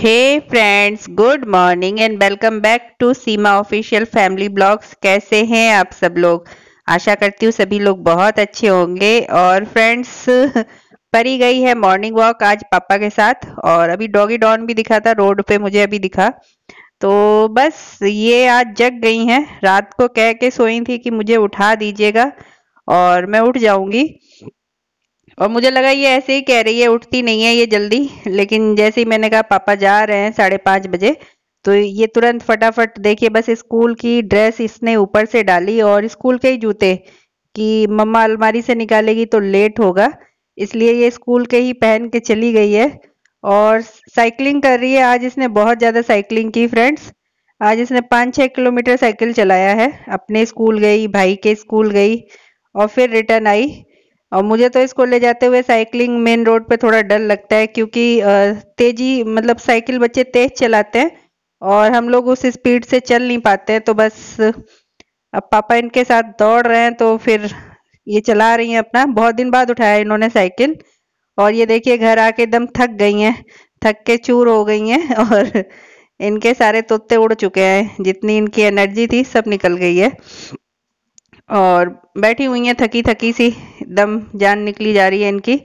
Hey friends, good morning and welcome back to Seema official family blogs. कैसे हैं आप सब लोग? आशा करती हूँ सभी लोग बहुत अच्छे होंगे। और फ्रेंड्स, परी गई है मॉर्निंग वॉक आज पापा के साथ, और अभी डॉगी डॉन भी दिखा था रोड पे, मुझे अभी दिखा। तो बस ये आज जग गई हैं। रात को कह के सोई थी कि मुझे उठा दीजिएगा और मैं उठ जाऊंगी। और मुझे लगा ये ऐसे ही कह रही है, उठती नहीं है ये जल्दी। लेकिन जैसे ही मैंने कहा पापा जा रहे हैं 5:30 बजे, तो ये तुरंत फटाफट देखिए, बस स्कूल की ड्रेस इसने ऊपर से डाली और स्कूल के ही जूते कि मम्मा अलमारी से निकालेगी तो लेट होगा, इसलिए ये स्कूल के ही पहन के चली गई है। और साइकिलिंग कर रही है। आज इसने बहुत ज्यादा साइकिलिंग की फ्रेंड्स। आज इसने 5-6 किलोमीटर साइकिल चलाया है। अपने स्कूल गई, भाई के स्कूल गई और फिर रिटर्न आई। और मुझे तो इसको ले जाते हुए साइकिलिंग मेन रोड पे थोड़ा डर लगता है, क्योंकि तेजी मतलब साइकिल बच्चे तेज चलाते हैं और हम लोग उस स्पीड से चल नहीं पाते हैं। तो बस अब पापा इनके साथ दौड़ रहे हैं तो फिर ये चला रही हैं अपना। बहुत दिन बाद उठाया इन्होंने साइकिल। और ये देखिए घर आके एकदम थक गई हैं, थक के चूर हो गई हैं। और इनके सारे तोते उड़ चुके हैं, जितनी इनकी एनर्जी थी सब निकल गई है। और बैठी हुई हैं थकी थकी सी, एकदम जान निकली जा रही है इनकी।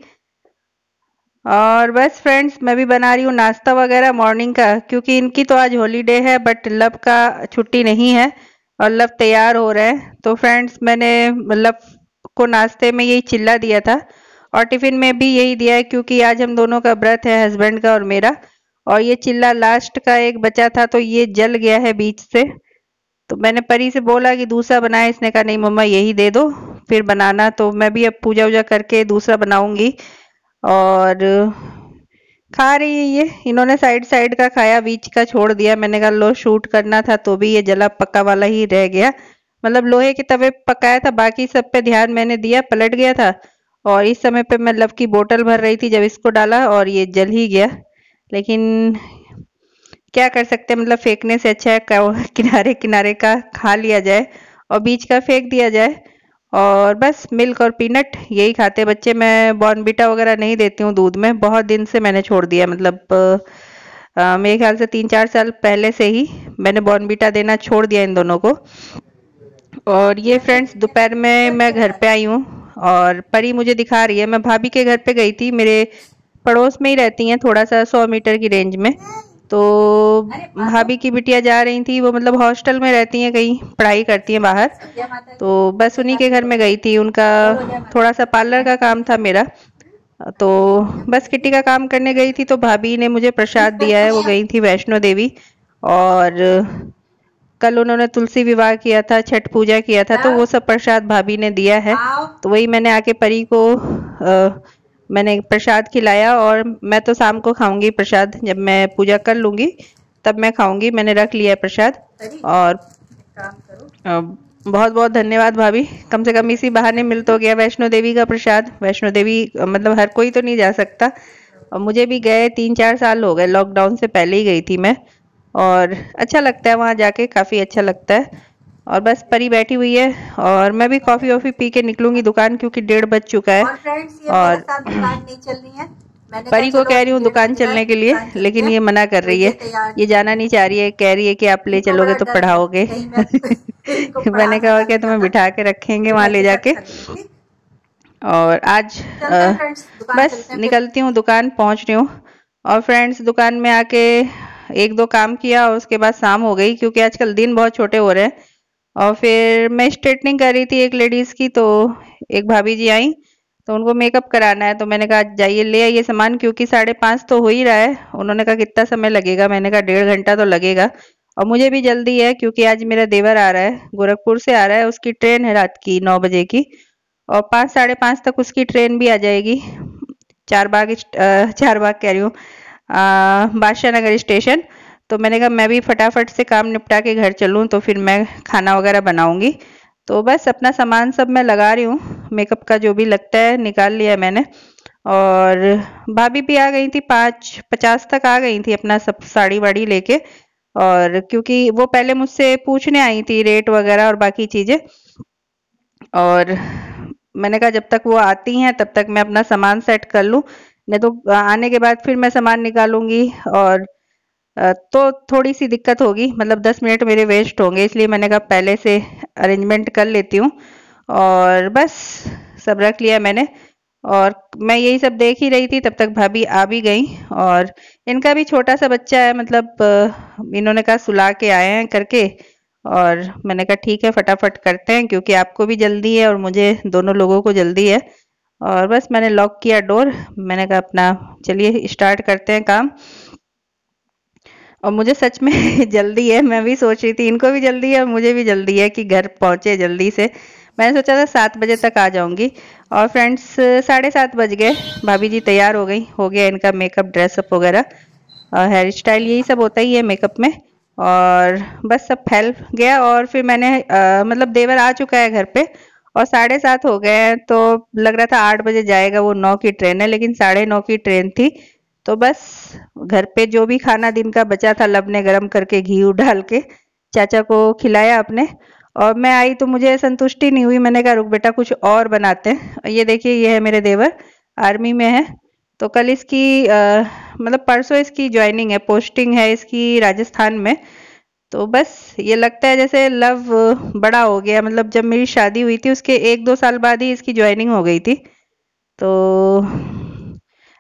और बस फ्रेंड्स, मैं भी बना रही हूँ नाश्ता वगैरह मॉर्निंग का, क्योंकि इनकी तो आज हॉलीडे है बट लब का छुट्टी नहीं है और लब तैयार हो रहे हैं। तो फ्रेंड्स, मैंने लब को नाश्ते में यही चिल्ला दिया था और टिफिन में भी यही दिया है, क्योंकि आज हम दोनों का व्रत है, हस्बैंड का और मेरा। और ये चिल्ला लास्ट का एक बचा था तो ये जल गया है बीच से। तो मैंने परी से बोला कि दूसरा बनाए, इसने कहा नहीं मम्मा यही दे दो फिर बनाना। तो मैं भी अब पूजा वूजा करके दूसरा बनाऊंगी। और खा रही है ये। इन्होंने साइड साइड का खाया, बीच का छोड़ दिया। मैंने कहा लो, शूट करना था तो भी ये जला पक्का वाला ही रह गया। मतलब लोहे के तवे पे पकाया था, बाकी सब पे ध्यान मैंने दिया, पलट गया था। और इस समय पे मैं लब की बोतल भर रही थी जब इसको डाला और ये जल ही गया। लेकिन क्या कर सकते हैं, मतलब फेंकने से अच्छा है किनारे किनारे का खा लिया जाए और बीच का फेंक दिया जाए। और बस मिल्क और पीनट यही खाते हैं बच्चे। मैं बॉर्नविटा वगैरह नहीं देती हूँ दूध में, बहुत दिन से मैंने छोड़ दिया। मतलब मेरे ख्याल से 3-4 साल पहले से ही मैंने बॉर्नविटा देना छोड़ दिया इन दोनों को। और ये फ्रेंड्स, दोपहर में मैं घर पे आई हूँ और परी मुझे दिखा रही है। मैं भाभी के घर पे गई थी, मेरे पड़ोस में ही रहती हैं, थोड़ा सा 100 मीटर की रेंज में। तो भाभी की बिटिया जा रही थी, वो मतलब हॉस्टल में रहती हैं, कहीं पढ़ाई करती हैं बाहर। तो बस उन्हीं के घर में गई थी। उनका थोड़ा सा पार्लर का काम था मेरा, तो बस किट्टी का काम करने गई थी। तो भाभी ने मुझे प्रसाद दिया है, वो गई थी वैष्णो देवी। और कल उन्होंने तुलसी विवाह किया था, छठ पूजा किया था, तो वो सब प्रसाद भाभी ने दिया है। तो वही मैंने आके परी को मैंने प्रसाद खिलाया। और मैं तो शाम को खाऊंगी प्रसाद, जब मैं पूजा कर लूंगी तब मैं खाऊंगी। मैंने रख लिया है प्रसाद। और बहुत बहुत धन्यवाद भाभी, कम से कम इसी बहाने मिल तो गया वैष्णो देवी का प्रसाद। वैष्णो देवी मतलब हर कोई तो नहीं जा सकता, और मुझे भी गए 3-4 साल हो गए, लॉकडाउन से पहले ही गई थी मैं। और अच्छा लगता है वहां जाके, काफी अच्छा लगता है। और बस परी बैठी हुई है और मैं भी कॉफी वॉफी पी के निकलूंगी दुकान, क्योंकि 1:30 बज चुका है। और फ्रेंड्स, ये मेरे और साथ दुकान नहीं चल रही है। मैंने कहा परी को चलो कह अभी रही हूँ 1:30 दुकान बज रहा है, चलने के लिए, दुकान चलते लेकिन हैं। ये मना कर तो रही ये है। तैयार ये नहीं जाना है। नहीं चाह रही है, कह रही है कि आप ले इनको चलोगे बड़ा तो डर है पढ़ाओगे। कहीं मैं इनको पढ़ा मैंने ना कहा और क्या, डालूं तुम्हें ज्यादा, बिठा के रखेंगे तो वहां मैं ले टिकट जाके। कर लूंगी। और आज चलते हैं फ्रेंड्स, दुकान बस चलते हैं फिर। निकलती हूँ, दुकान पहुंच रही हूँ। और फ्रेंड्स, दुकान में आके एक दो काम किया और उसके बाद शाम हो गई, क्योंकि आजकल दिन बहुत छोटे हो रहे हैं। और फिर मैं स्ट्रेटनिंग कर रही थी एक लेडीज की, तो एक भाभी जी आई, तो उनको मेकअप कराना है। तो मैंने कहा जाइए ले आइए सामान, क्योंकि 5:30 तो हो ही रहा है। उन्होंने कहा कितना समय लगेगा, मैंने कहा 1.5 घंटा तो लगेगा। और मुझे भी जल्दी है, क्योंकि आज मेरा देवर आ रहा है, गोरखपुर से आ रहा है, उसकी ट्रेन है रात की 9 बजे की। और 5-5:30 तक उसकी ट्रेन भी आ जाएगी। चार बाग कह रही हूँ, बादशाह नगर स्टेशन। तो मैंने कहा मैं भी फटाफट से काम निपटा के घर चलूँ, तो फिर मैं खाना वगैरह बनाऊंगी। तो बस अपना सामान सब मैं लगा रही हूँ, मेकअप का जो भी लगता है निकाल लिया है मैंने। और भाभी भी आ गई थी, 5:50 तक आ गई थी अपना सब साड़ी वाड़ी लेके। और क्योंकि वो पहले मुझसे पूछने आई थी रेट वगैरह और बाकी चीजें। और मैंने कहा जब तक वो आती हैं तब तक मैं अपना सामान सेट कर लूं, नहीं तो आने के बाद फिर मैं सामान निकालूंगी। और तो थोड़ी सी दिक्कत होगी, मतलब 10 मिनट मेरे वेस्ट होंगे, इसलिए मैंने कहा पहले से अरेंजमेंट कर लेती हूँ। और बस सब रख लिया मैंने, और मैं यही सब देख ही रही थी, तब तक भाभी आ भी गई। और इनका भी छोटा सा बच्चा है, मतलब इन्होंने कहा सुला के आए हैं करके, और मैंने कहा ठीक है फटाफट करते हैं, क्योंकि आपको भी जल्दी है और मुझे, दोनों लोगों को जल्दी है। और बस मैंने लॉक किया डोर, मैंने कहा अपना चलिए स्टार्ट करते हैं काम। और मुझे सच में जल्दी है, मैं भी सोच रही थी इनको भी जल्दी है और मुझे भी जल्दी है कि घर पहुंचे जल्दी से। मैंने सोचा था 7 बजे तक आ जाऊंगी, और फ्रेंड्स 7:30 बज गए, भाभी जी तैयार हो गई, हो गया इनका मेकअप ड्रेसअप वगैरह, हेयर स्टाइल यही सब होता ही है मेकअप में। और बस सब फैल गया, और फिर मैंने मतलब देवर आ चुका है घर पे, और 7:30 हो गए हैं, तो लग रहा था 8 बजे जाएगा, वो 9 की ट्रेन है, लेकिन 9:30 की ट्रेन थी। तो बस घर पे जो भी खाना दिन का बचा था, लब ने गरम करके घी डाल के चाचा को खिलाया अपने। और मैं आई तो मुझे संतुष्टि नहीं हुई, मैंने कहा रुक बेटा कुछ और बनाते हैं। और ये देखिए ये है मेरे देवर, आर्मी में है, तो कल इसकी मतलब परसों इसकी ज्वाइनिंग है, पोस्टिंग है इसकी राजस्थान में। तो बस ये लगता है जैसे लव बड़ा हो गया, मतलब जब मेरी शादी हुई थी उसके 1-2 साल बाद ही इसकी ज्वाइनिंग हो गई थी। तो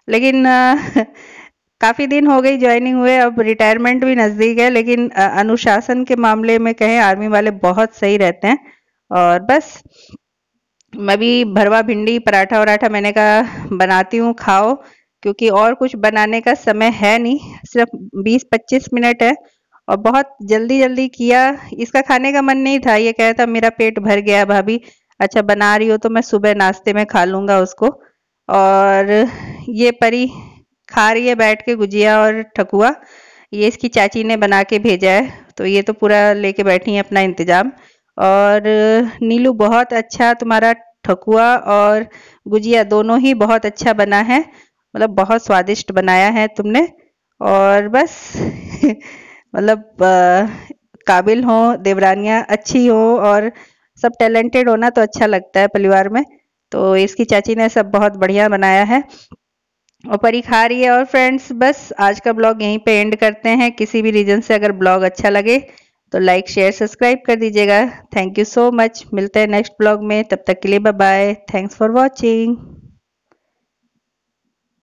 लेकिन काफी दिन हो गई ज्वाइनिंग हुए, अब रिटायरमेंट भी नजदीक है, लेकिन अनुशासन के मामले में कहें आर्मी वाले बहुत सही रहते हैं। और बस मैं भी भरवा भिंडी पराठा वराठा मैंने कहा बनाती हूँ, खाओ, क्योंकि और कुछ बनाने का समय है नहीं, सिर्फ 20-25 मिनट है, और बहुत जल्दी जल्दी किया। इसका खाने का मन नहीं था, ये कह था मेरा पेट भर गया भाभी, अच्छा बना रही हो तो मैं सुबह नाश्ते में खा लूंगा उसको। और ये परी खा रही है बैठ के गुजिया और ठकुआ, ये इसकी चाची ने बना के भेजा है, तो ये तो पूरा लेके बैठी है अपना इंतजाम। और नीलू बहुत अच्छा तुम्हारा ठकुआ और गुजिया दोनों ही बहुत अच्छा बना है, मतलब बहुत स्वादिष्ट बनाया है तुमने। और बस मतलब काबिल हो, देवरानियां अच्छी हो, और सब टैलेंटेड होना तो अच्छा लगता है परिवार में। तो इसकी चाची ने सब बहुत बढ़िया बनाया है, और परी खा रही है। और फ्रेंड्स बस आज का ब्लॉग यहीं पे एंड करते हैं। किसी भी रीजन से अगर ब्लॉग अच्छा लगे तो लाइक शेयर सब्सक्राइब कर दीजिएगा। थैंक यू सो मच, मिलते हैं नेक्स्ट ब्लॉग में, तब तक के लिए bye bye, thanks for watching.